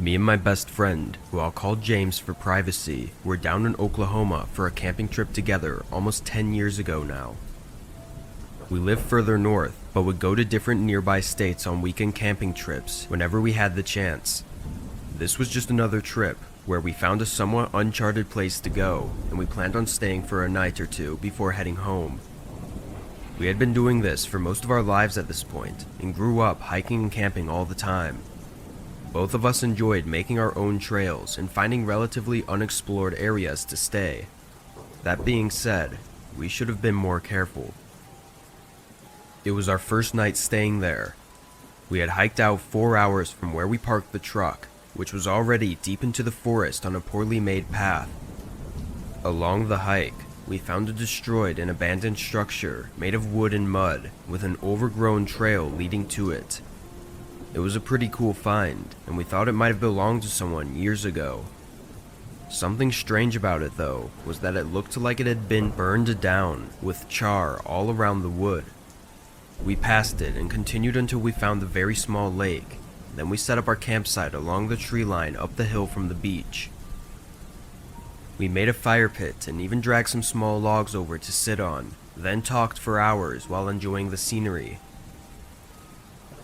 Me and my best friend, who I'll call James for privacy, were down in Oklahoma for a camping trip together almost 10 years ago now. We lived further north, but would go to different nearby states on weekend camping trips whenever we had the chance. This was just another trip where we found a somewhat uncharted place to go, and we planned on staying for a night or two before heading home. We had been doing this for most of our lives at this point, and grew up hiking and camping all the time. Both of us enjoyed making our own trails and finding relatively unexplored areas to stay. That being said, we should have been more careful. It was our first night staying there. We had hiked out 4 hours from where we parked the truck, which was already deep into the forest on a poorly made path. Along the hike, we found a destroyed and abandoned structure made of wood and mud with an overgrown trail leading to it. It was a pretty cool find, and we thought it might have belonged to someone years ago. Something strange about it though was that it looked like it had been burned down with char all around the wood. We passed it and continued until we found the very small lake. Then we set up our campsite along the tree line up the hill from the beach. We made a fire pit and even dragged some small logs over to sit on, then talked for hours while enjoying the scenery.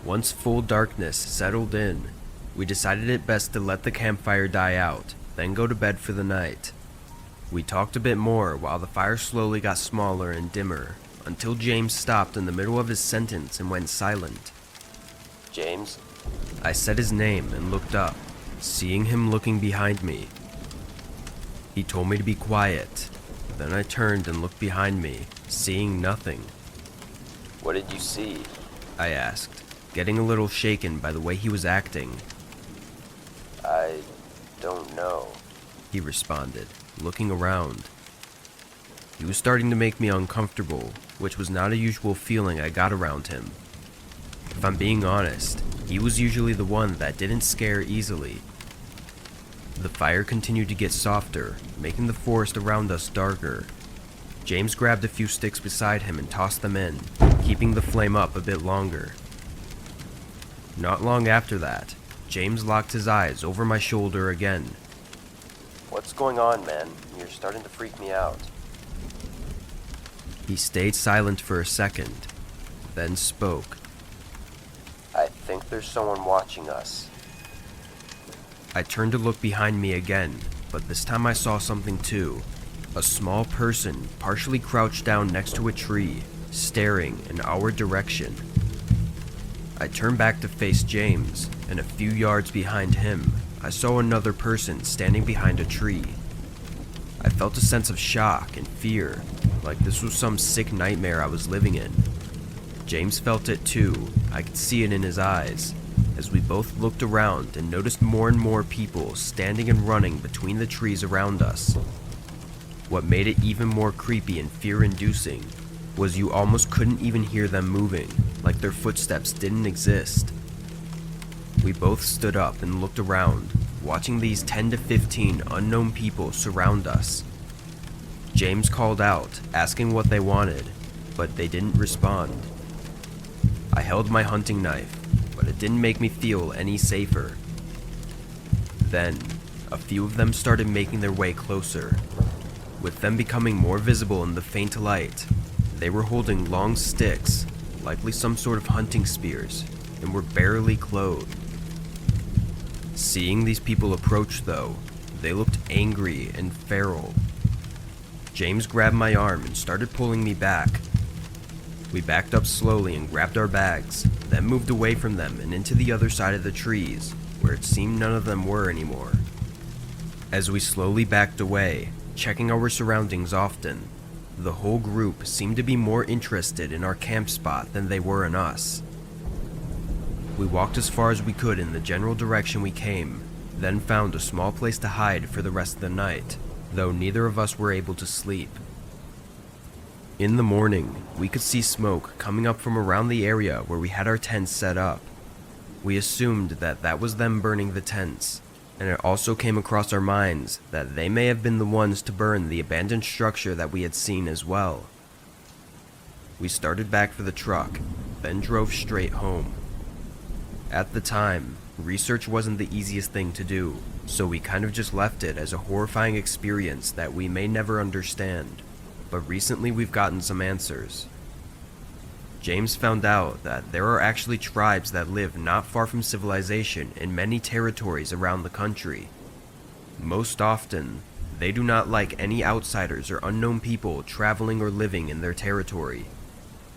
Once full darkness settled in, we decided it best to let the campfire die out, then go to bed for the night. We talked a bit more while the fire slowly got smaller and dimmer, until James stopped in the middle of his sentence and went silent. James? I said his name and looked up, seeing him looking behind me. He told me to be quiet. Then I turned and looked behind me, seeing nothing. What did you see? I asked, getting a little shaken by the way he was acting. I don't know, he responded, looking around. He was starting to make me uncomfortable, which was not a usual feeling I got around him. If I'm being honest, he was usually the one that didn't scare easily. The fire continued to get softer, making the forest around us darker. James grabbed a few sticks beside him and tossed them in, keeping the flame up a bit longer. Not long after that, James locked his eyes over my shoulder again. What's going on, man? You're starting to freak me out. He stayed silent for a second, then spoke. I think there's someone watching us. I turned to look behind me again, but this time I saw something too. A small person partially crouched down next to a tree, staring in our direction. I turned back to face James, and a few yards behind him, I saw another person standing behind a tree. I felt a sense of shock and fear, like this was some sick nightmare I was living in. James felt it too. I could see it in his eyes, as we both looked around and noticed more and more people standing and running between the trees around us. What made it even more creepy and fear-inducing was you almost couldn't even hear them moving, like their footsteps didn't exist. We both stood up and looked around, watching these 10 to 15 unknown people surround us. James called out, asking what they wanted, but they didn't respond. I held my hunting knife, but it didn't make me feel any safer. Then, a few of them started making their way closer. With them becoming more visible in the faint light, they were holding long sticks, likely some sort of hunting spears, and were barely clothed. Seeing these people approach though, they looked angry and feral. James grabbed my arm and started pulling me back. We backed up slowly and grabbed our bags, then moved away from them and into the other side of the trees, where it seemed none of them were anymore. As we slowly backed away, checking our surroundings often, the whole group seemed to be more interested in our camp spot than they were in us. We walked as far as we could in the general direction we came, then found a small place to hide for the rest of the night, though neither of us were able to sleep. In the morning, we could see smoke coming up from around the area where we had our tents set up. We assumed that that was them burning the tents, and it also came across our minds that they may have been the ones to burn the abandoned structure that we had seen as well. We started back for the truck, then drove straight home. At the time, research wasn't the easiest thing to do, so we kind of just left it as a horrifying experience that we may never understand. But recently we've gotten some answers. James found out that there are actually tribes that live not far from civilization in many territories around the country. Most often, they do not like any outsiders or unknown people traveling or living in their territory.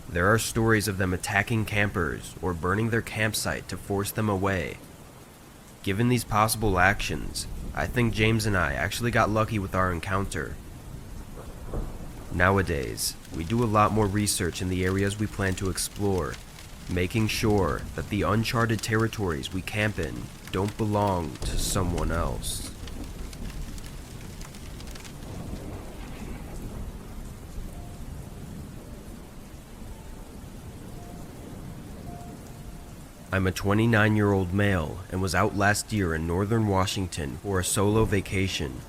There are stories of them attacking campers or burning their campsite to force them away. Given these possible actions, I think James and I actually got lucky with our encounter. Nowadays, we do a lot more research in the areas we plan to explore, making sure that the uncharted territories we camp in don't belong to someone else. I'm a 29-year-old male and was out last year in northern Washington for a solo vacation.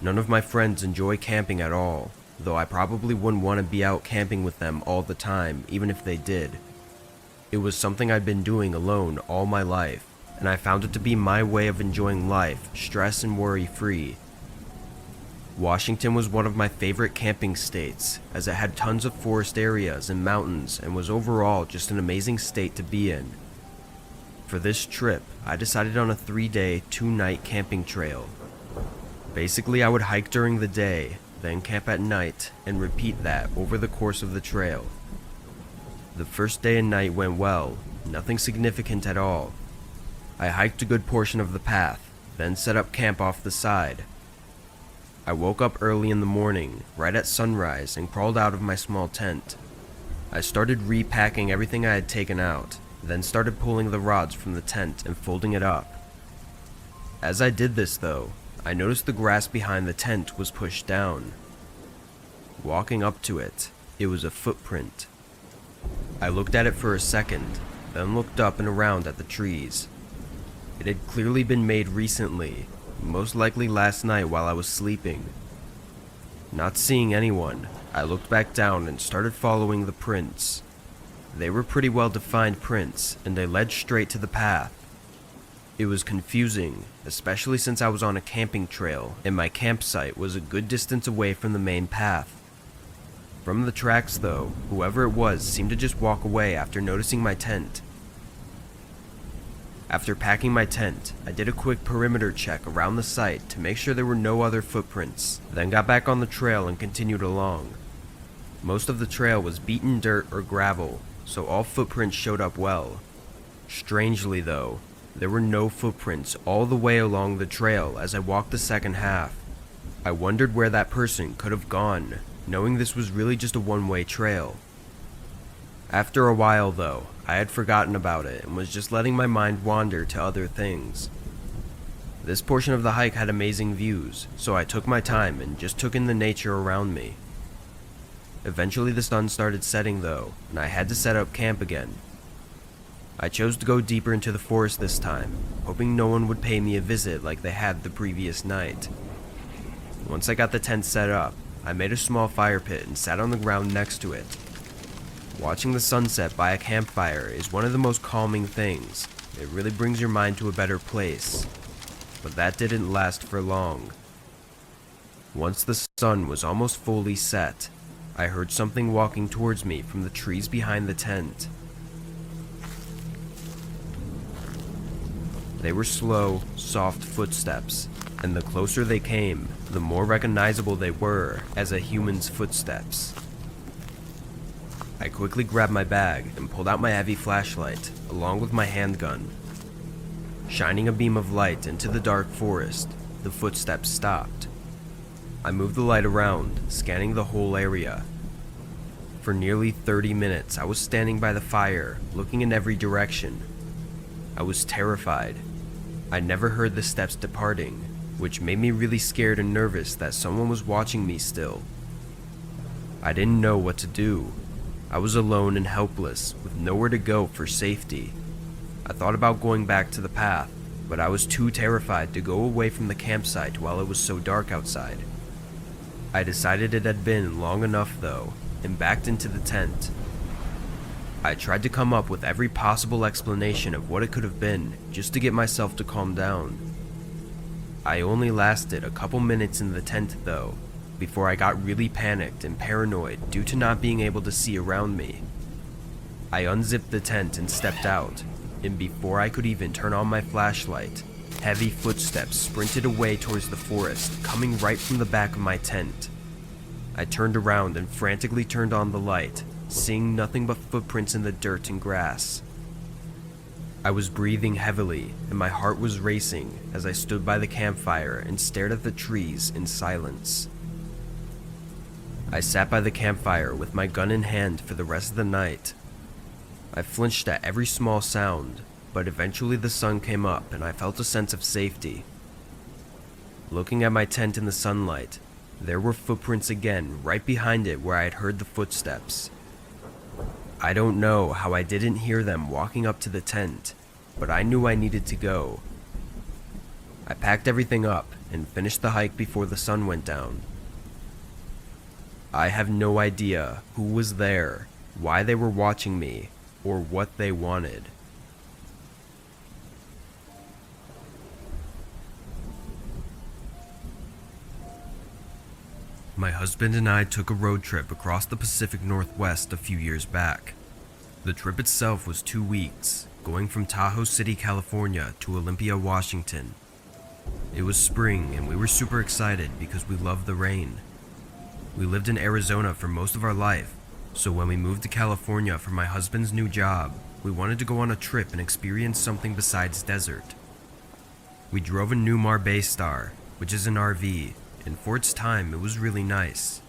None of my friends enjoy camping at all, though I probably wouldn't want to be out camping with them all the time, even if they did. It was something I'd been doing alone all my life, and I found it to be my way of enjoying life, stress and worry-free. Washington was one of my favorite camping states, as it had tons of forest areas and mountains and was overall just an amazing state to be in. For this trip, I decided on a 3-day, 2-night camping trail. Basically, I would hike during the day, then camp at night, and repeat that over the course of the trail. The first day and night went well, nothing significant at all. I hiked a good portion of the path, then set up camp off the side. I woke up early in the morning, right at sunrise, and crawled out of my small tent. I started repacking everything I had taken out, then started pulling the rods from the tent and folding it up. As I did this though, I noticed the grass behind the tent was pushed down. Walking up to it, it was a footprint. I looked at it for a second, then looked up and around at the trees. It had clearly been made recently, most likely last night while I was sleeping. Not seeing anyone, I looked back down and started following the prints. They were pretty well defined prints, and they led straight to the path. It was confusing, especially since I was on a camping trail, and my campsite was a good distance away from the main path. From the tracks though, whoever it was seemed to just walk away after noticing my tent. After packing my tent, I did a quick perimeter check around the site to make sure there were no other footprints, then got back on the trail and continued along. Most of the trail was beaten dirt or gravel, so all footprints showed up well. Strangely though, there were no footprints all the way along the trail as I walked the second half. I wondered where that person could have gone, knowing this was really just a one-way trail. After a while though, I had forgotten about it and was just letting my mind wander to other things. This portion of the hike had amazing views, so I took my time and just took in the nature around me. Eventually the sun started setting though, and I had to set up camp again. I chose to go deeper into the forest this time, hoping no one would pay me a visit like they had the previous night. Once I got the tent set up, I made a small fire pit and sat on the ground next to it. Watching the sunset by a campfire is one of the most calming things. It really brings your mind to a better place. But that didn't last for long. Once the sun was almost fully set, I heard something walking towards me from the trees behind the tent. They were slow, soft footsteps, and the closer they came, the more recognizable they were as a human's footsteps. I quickly grabbed my bag and pulled out my heavy flashlight, along with my handgun. Shining a beam of light into the dark forest, the footsteps stopped. I moved the light around, scanning the whole area. For nearly 30 minutes, I was standing by the fire, looking in every direction. I was terrified. I never heard the steps departing, which made me really scared and nervous that someone was watching me still. I didn't know what to do. I was alone and helpless, with nowhere to go for safety. I thought about going back to the path, but I was too terrified to go away from the campsite while it was so dark outside. I decided it had been long enough though, and backed into the tent. I tried to come up with every possible explanation of what it could have been, just to get myself to calm down. I only lasted a couple minutes in the tent though, before I got really panicked and paranoid due to not being able to see around me. I unzipped the tent and stepped out, and before I could even turn on my flashlight, heavy footsteps sprinted away towards the forest, coming right from the back of my tent. I turned around and frantically turned on the light, seeing nothing but footprints in the dirt and grass. I was breathing heavily, and my heart was racing as I stood by the campfire and stared at the trees in silence. I sat by the campfire with my gun in hand for the rest of the night. I flinched at every small sound, but eventually the sun came up and I felt a sense of safety. Looking at my tent in the sunlight, there were footprints again right behind it where I had heard the footsteps. I don't know how I didn't hear them walking up to the tent, but I knew I needed to go. I packed everything up and finished the hike before the sun went down. I have no idea who was there, why they were watching me, or what they wanted. My husband and I took a road trip across the Pacific Northwest a few years back. The trip itself was 2 weeks, going from Tahoe City, California to Olympia, Washington. It was spring and we were super excited because we loved the rain. We lived in Arizona for most of our life, so when we moved to California for my husband's new job, we wanted to go on a trip and experience something besides desert. We drove a Newmar Baystar, which is an RV, and for its time it was really nice.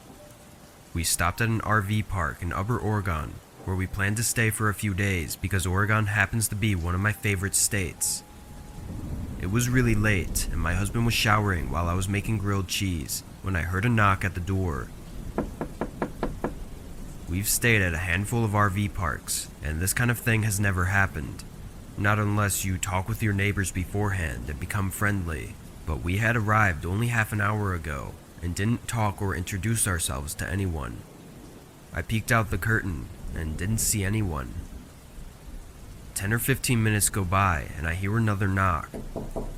We stopped at an RV park in Upper Oregon, where we planned to stay for a few days because Oregon happens to be one of my favorite states. It was really late, and my husband was showering while I was making grilled cheese when I heard a knock at the door. We've stayed at a handful of RV parks, and this kind of thing has never happened. Not unless you talk with your neighbors beforehand and become friendly. But we had arrived only half an hour ago and didn't talk or introduce ourselves to anyone. I peeked out the curtain and didn't see anyone. 10 or 15 minutes go by and I hear another knock.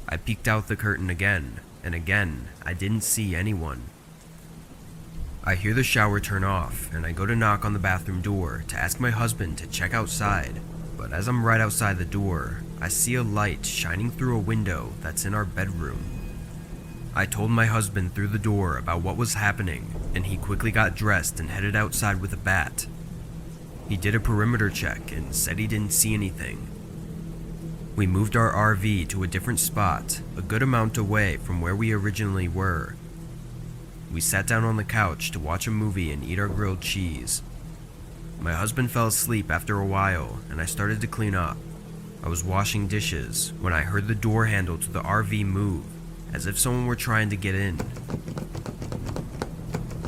I peeked out the curtain again, and again, I didn't see anyone. I hear the shower turn off and I go to knock on the bathroom door to ask my husband to check outside, but as I'm right outside the door, I see a light shining through a window that's in our bedroom. I told my husband through the door about what was happening, and he quickly got dressed and headed outside with a bat. He did a perimeter check and said he didn't see anything. We moved our RV to a different spot, a good amount away from where we originally were. We sat down on the couch to watch a movie and eat our grilled cheese. My husband fell asleep after a while, and I started to clean up. I was washing dishes when I heard the door handle to the RV move, as if someone were trying to get in.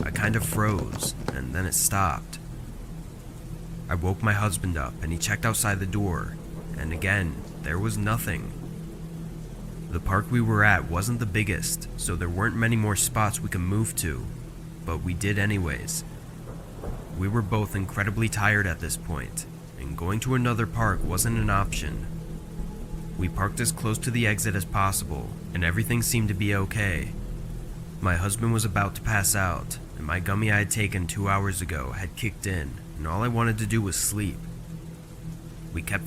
I kind of froze, and then it stopped. I woke my husband up and he checked outside the door, and again, there was nothing. The park we were at wasn't the biggest, so there weren't many more spots we could move to, but we did anyways. We were both incredibly tired at this point, and going to another park wasn't an option. We parked as close to the exit as possible, and everything seemed to be okay. My husband was about to pass out, and my gummy I had taken 2 hours ago had kicked in, and all I wanted to do was sleep. We kept